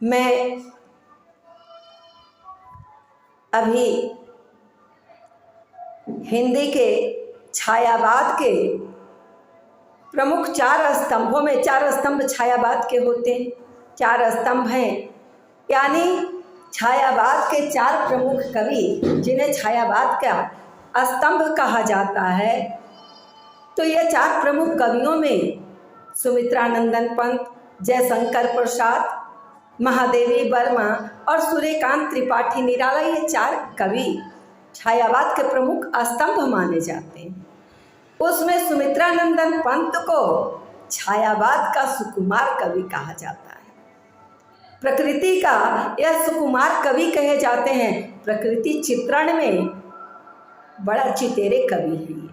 मैं अभी हिंदी के छायावाद के प्रमुख 4 स्तंभों में, 4 स्तंभ छायावाद के होते हैं। 4 स्तंभ हैं, यानी छायावाद के 4 प्रमुख कवि जिन्हें छायावाद का स्तंभ कहा जाता है। तो ये 4 प्रमुख कवियों में सुमित्रानंदन पंत, जयशंकर प्रसाद, महादेवी वर्मा और सूर्यकांत त्रिपाठी निराला, ये 4 कवि छायावाद के प्रमुख स्तंभ माने जाते हैं। उसमें सुमित्रानंदन पंत को छायावाद का सुकुमार कवि कहा जाता है। प्रकृति का यह सुकुमार कवि कहे जाते हैं। प्रकृति चित्रण में बड़ा चितेरे कवि हैं।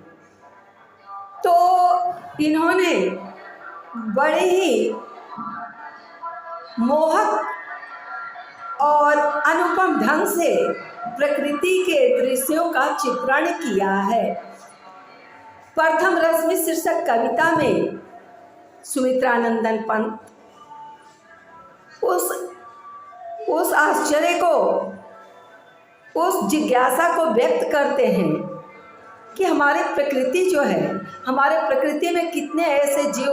तो इन्होंने बड़े ही मोहक और अनुपम ढंग से प्रकृति के दृश्यों का चित्रण किया है। प्रथम रश्मि शीर्षक कविता में सुमित्रानंदन पंत उस आश्चर्य को, उस जिज्ञासा को व्यक्त करते हैं कि हमारी प्रकृति जो है, हमारे प्रकृति में कितने ऐसे जीव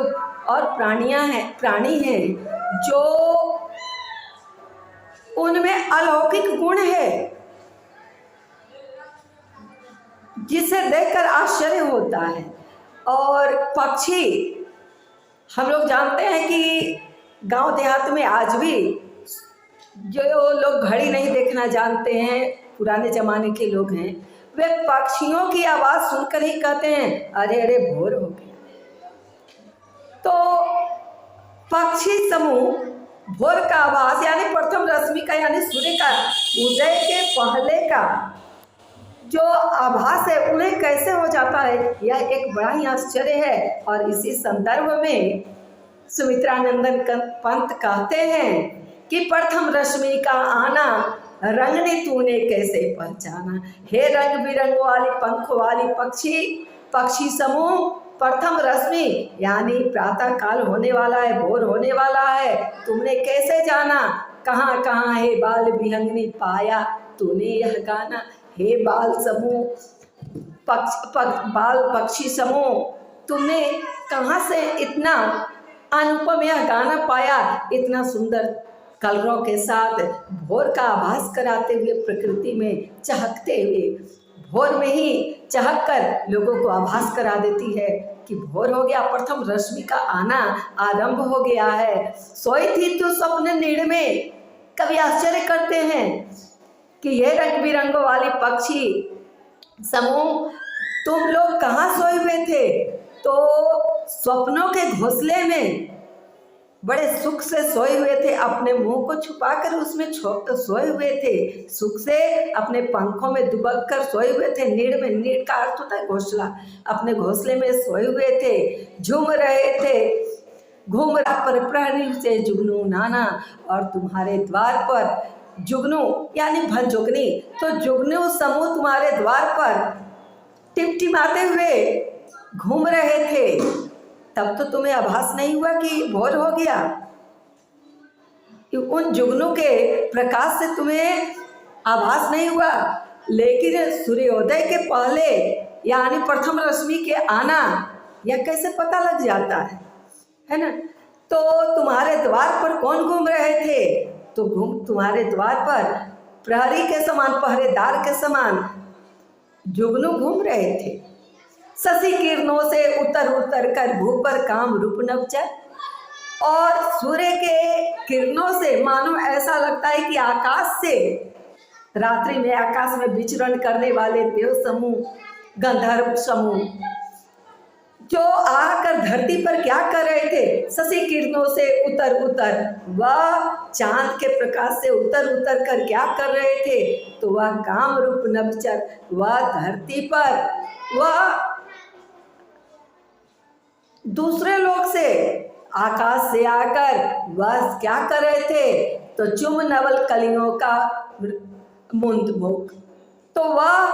और प्राणी हैं जो उनमें अलौकिक गुण है, जिसे देखकर आश्चर्य होता है। और पक्षी, हम लोग जानते हैं कि गांव देहात में आज भी जो लोग घड़ी नहीं देखना जानते हैं, पुराने ज़माने के लोग हैं, वे पक्षियों की आवाज़ सुनकर ही कहते हैं अरे अरे भोर हो गया। तो पक्षी समूह भोर का आवाज़ यानी प्रथम रश्मि का, यानी सूर्य का उदय के पहले का जो आभास है उन्हें कैसे हो जाता है, यह एक बड़ा ही आश्चर्य है। और इसी संदर्भ में सुमित्रानंदन पंत कहते हैं कि प्रथम रश्मि का आना रंगने तूने कैसे पहचाना। हे रंग बिरंग वाली पंख वाली पक्षी समूह, प्रथम रश्मि यानी प्रातः काल होने वाला है, भोर होने वाला है, तुमने कैसे जाना। कहाँ कहाँ है बाल विहंगनी पाया तूने यह गाना। हे बाल पक्षी समूह, तुमने कहाँ से इतना अनुपम यह गाना पाया, इतना सुंदर कलरों के साथ भोर का आभास कराते हुए, प्रकृति में चहकते हुए, भोर में ही चहक कर लोगों को आभास करा देती है कि भोर हो गया, प्रथम रश्मि का आना आरंभ हो गया है। सोई थी तू स्वप्न नीड़ में, कभी आश्चर्य करते हैं कि ये रंग बिरंगों वाली पक्षी समूह तुम लोग कहाँ सोए हुए थे। तो स्वप्नों के घोंसले में बड़े सुख से सोए हुए थे, अपने मुंह को छुपाकर उसमें सोए हुए थे, सुख से अपने पंखों में दुबक कर सोए हुए थे। नीड़ में, नीड़ का अर्थ होता है घोंसला, अपने घोंसले में सोए हुए थे, झूम रहे थे, घूम रहा पर प्रहरी से जुगनू नाना। और तुम्हारे द्वार पर जुगनू यानी भंजुगनी, तो जुगनू समूह तुम्हारे द्वार पर टिमटिमाते हुए घूम रहे थे। तब तो तुम्हें आभास नहीं हुआ कि भोर हो गया। उन जुगनू के प्रकाश से तुम्हें आभास नहीं हुआ, लेकिन सूर्योदय के पहले यानी प्रथम रश्मि के आना यह कैसे पता लग जाता है ना। तो तुम्हारे द्वार पर कौन घूम रहे थे, तो तुम्हारे द्वार पर प्रहरी के समान, पहरेदार के समान जुगनू घूम रहे थे। शशि किरणों से उतर उतर कर भू पर काम रूप नवचर, और सूर्य के किरणों से मानो ऐसा लगता है कि आकाश से, रात्रि में आकाश में विचरण करने वाले देव समूह, गंधर्व समूह जो आकर धरती पर क्या कर रहे थे, शशि किरणों से उतर उतर, वह चांद के प्रकाश से उतर उतर कर क्या कर रहे थे, तो वह काम रूप नवचर, वह धरती पर, वह दूसरे लोक से, आकाश से आकर वह क्या कर रहे थे, तो चुम नवल कलियों का मुंद मुख, तो वह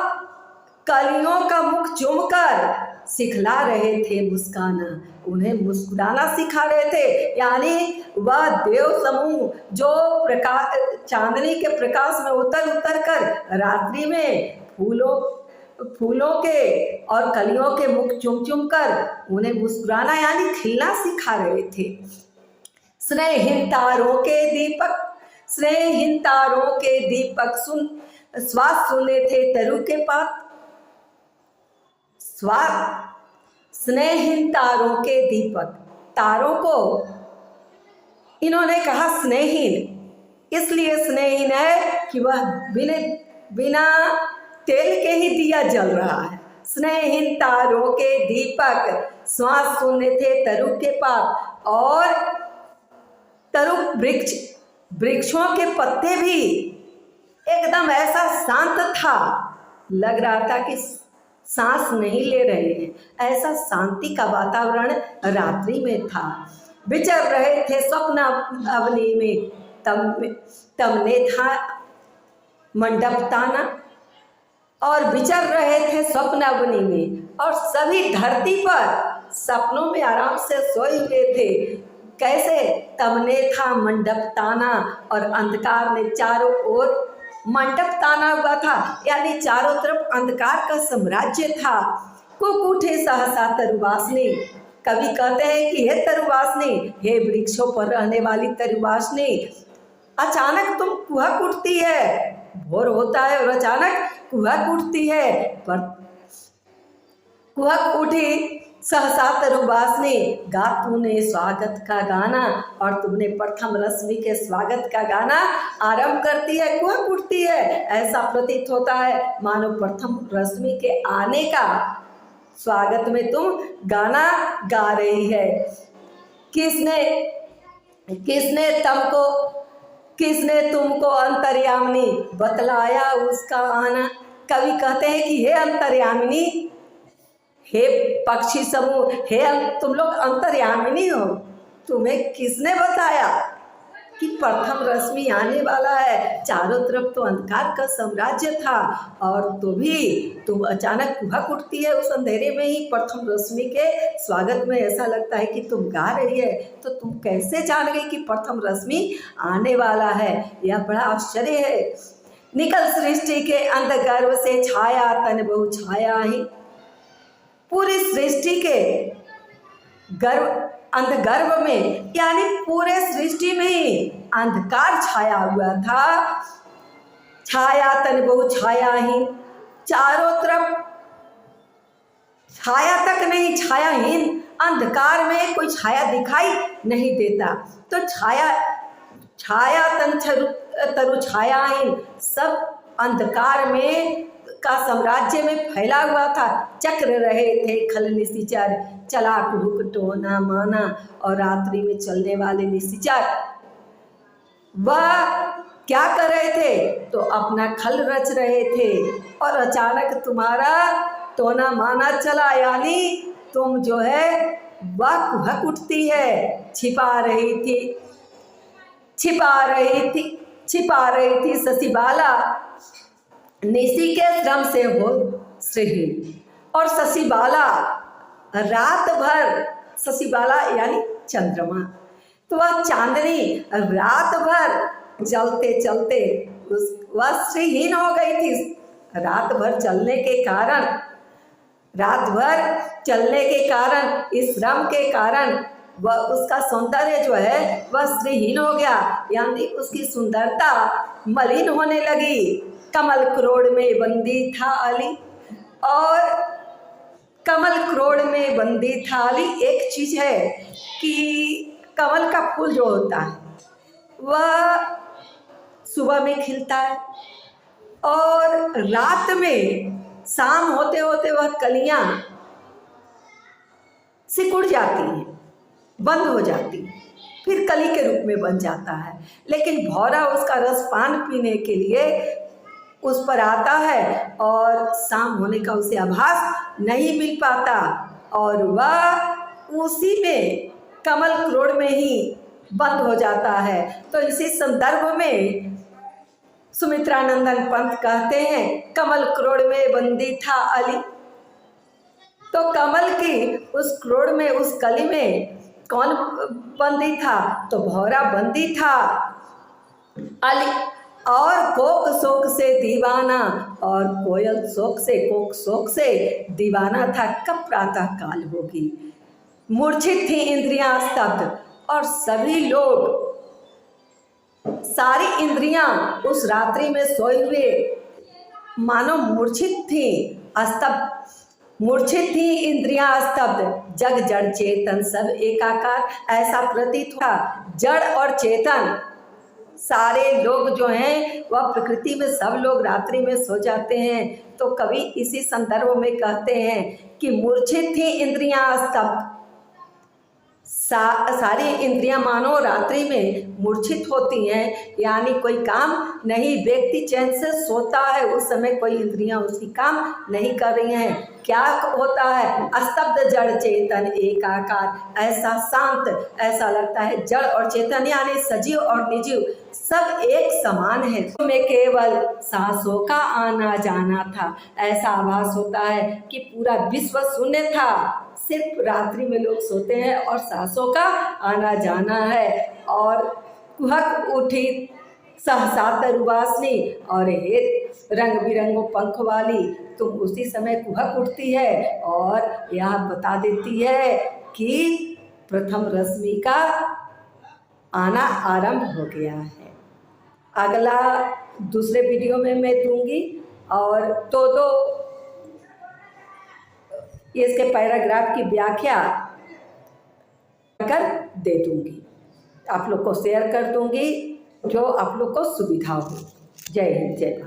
कलियों का मुख चूम कर सिखला रहे थे मुस्काना। उन्हें मुस्कुराना सिखा रहे थे। यानी वह देव समूह जो प्रकाश चांदनी के प्रकाश में उतर उतर कर रात्रि में फूलों के और कलियों के मुख चुम चुम कर उन्हें मुस्कुराना यानी खिलना सिखा रहे थे। स्नेहिन तारों के दीपक श्वास सुने थे तरु के पात। स्नेहिन तारों के दीपक, तारों को इन्होंने कहा स्नेहिन, इसलिए स्नेहिन है कि वह बिना तेल के ही दिया जल रहा है। स्नेहिन तारों के दीपक श्वास सुने थे तरु के पात, और तरु वृक्षों के पत्ते भी एकदम ऐसा शांत था, लग रहा था कि सांस नहीं ले रहे हैं। ऐसा शांति का वातावरण रात्रि में था। विचर रहे थे स्वप्न अवनी में, तमने था मंडप ताना, और विचर रहे थे स्वप्न अवनी में, और सभी धरती पर सपनों में आराम से सोए हुए थे। कैसे? तमने था मंडप ताना, और अंधकार में चारों ओर मंडप ताना हुआ था, यानी चारों तरफ अंधकार का साम्राज्य था। कुकुठे सहसा तरुवासनी, कवि कहते हैं कि हे तरुवासनी, हे वृक्षों पर रहने वाली तरुवासनी, अचानक तुम कुहक उठती है। भोर होता है और अचानक कुहक उठती है, पर कुहक उठी सहसा तरुवासनी, गा तूने स्वागत का गाना, और तुमने प्रथम रश्मि के स्वागत का गाना आरंभ करती है, कुहक उठती है। ऐसा प्रतीत होता है मानो प्रथम रश्मि के आने का स्वागत में तुम गाना गा रही है। किसने तुमको अंतर्यामिनी बतलाया उसका आना। कवि कहते हैं कि हे अंतर्यामिनी, हे पक्षी समूह, हे तुम लोग अंतर्यामिनी हो, तुम्हें किसने बताया कि प्रथम रश्मि आने वाला है? चारों तरफ तो अंधकार का साम्राज्य था, और तो भी तुम अचानक कुहक उठती है उस अंधेरे में ही प्रथम रश्मि के स्वागत में। ऐसा लगता है कि तुम गा रही है, तो तुम कैसे जान गई कि प्रथम रश्मि आने वाला है? यह बड़ा आश्चर्य है। निकल सृष्टि के अंधगर्भ से छाया तन बहु छाया ही, पूरी सृष्टि के अंधगर्भ में, यानी पूरे सृष्टि में ही अंधकार छाया हुआ था। छाया तन बहु छायाहीन, चारों तरफ छाया तक नहीं, छायाहीन, अंधकार में कोई छाया दिखाई नहीं देता। तो छाया तन तरु छायाहीन, सब अंधकार में का साम्राज्य में फैला हुआ था। चक्र रहे थे खल निशिचर, चला कुहुक टोना माना, और रात्रि में चलने वाले निशिचर वह क्या कर रहे थे? तो अपना खल रच रहे थे, और अचानक तुम्हारा टोना माना चला, यानी तुम जो है वह कुहक उठती है। छिपा रही थी शशिबाला, निशि के श्रम से हो श्रीहीन, और शशिबाला रात भर, शशिबाला यानी चंद्रमा, तो वह चांदनी रात भर जलते चलते वह श्रीहीन हो गई थी। रात भर चलने के कारण, इस श्रम के कारण वह उसका सौंदर्य जो है वह श्रीहीन हो गया, यानी उसकी सुंदरता मलिन होने लगी। कमल क्रोड़ में बंदी था अली, और कमल क्रोड़ में बंदी था अली, एक चीज़ है कि कमल का फूल जो होता है वह सुबह में खिलता है, और रात में शाम होते होते वह कलियां सिकुड़ जाती हैं, बंद हो जाती हैं, फिर कली के रूप में बन जाता है। लेकिन भौरा उसका रस पान पीने के लिए उस पर आता है, और शाम होने का उसे आभास नहीं मिल पाता, और वह उसी में कमल क्रोड़ में ही बंद हो जाता है। तो इसी संदर्भ में सुमित्रानंदन पंत कहते हैं, कमल क्रोड़ में बंदी था अली, तो कमल की उस क्रोड़ में, उस कली में कौन बंदी था? तो भौरा बंदी था। अली और कोक शोक से दीवाना, और कोयल शोक से, कोक शोक से दीवाना था। कब प्रातः काल होगी, मूर्छित थी इंद्रियां स्तब्ध, और सभी लोग, सारी इंद्रियां उस रात्रि में सोए हुए मानो मूर्छित थी, स्तब्ध, मूर्छित थी इंद्रियां स्तब्ध। जग जड़ चेतन सब एकाकार, ऐसा प्रतीत हुआ। जड़ और चेतन सारे लोग जो हैं वह प्रकृति में, सब लोग रात्रि में सो जाते हैं। तो कवि इसी संदर्भ में कहते हैं कि मूर्छित थी इंद्रियां स्तब्ध, सारी इंद्रियां मानो रात्रि में मूर्छित होती हैं, यानी कोई काम नहीं, व्यक्ति चैन से सोता है उस समय कोई इंद्रियां उसकी काम नहीं कर रही हैं। क्या होता है? अस्तब्ध जड़ चेतन एकाकार, ऐसा शांत, ऐसा लगता है जड़ और चेतन यानी सजीव और निर्जीव सब एक समान है। में केवल सांसों का आना जाना था, ऐसा आभास होता है कि पूरा विश्व शून्य था, सिर्फ रात्रि में लोग सोते हैं और सांसों का आना जाना है। और कुहक उठी सहसा तरुवासनी, और हे रंग बिरंगो पंख वाली, तुम उसी समय कुहक उठती है और यह बता देती है कि प्रथम रश्मि का आना आरंभ हो गया है। अगला दूसरे वीडियो में मैं दूंगी, और दो इसके पैराग्राफ की व्याख्या कर दे दूंगी, आप लोग को शेयर कर दूंगी, जो आप लोग को सुविधा हो। जय हिंद, जय भारत।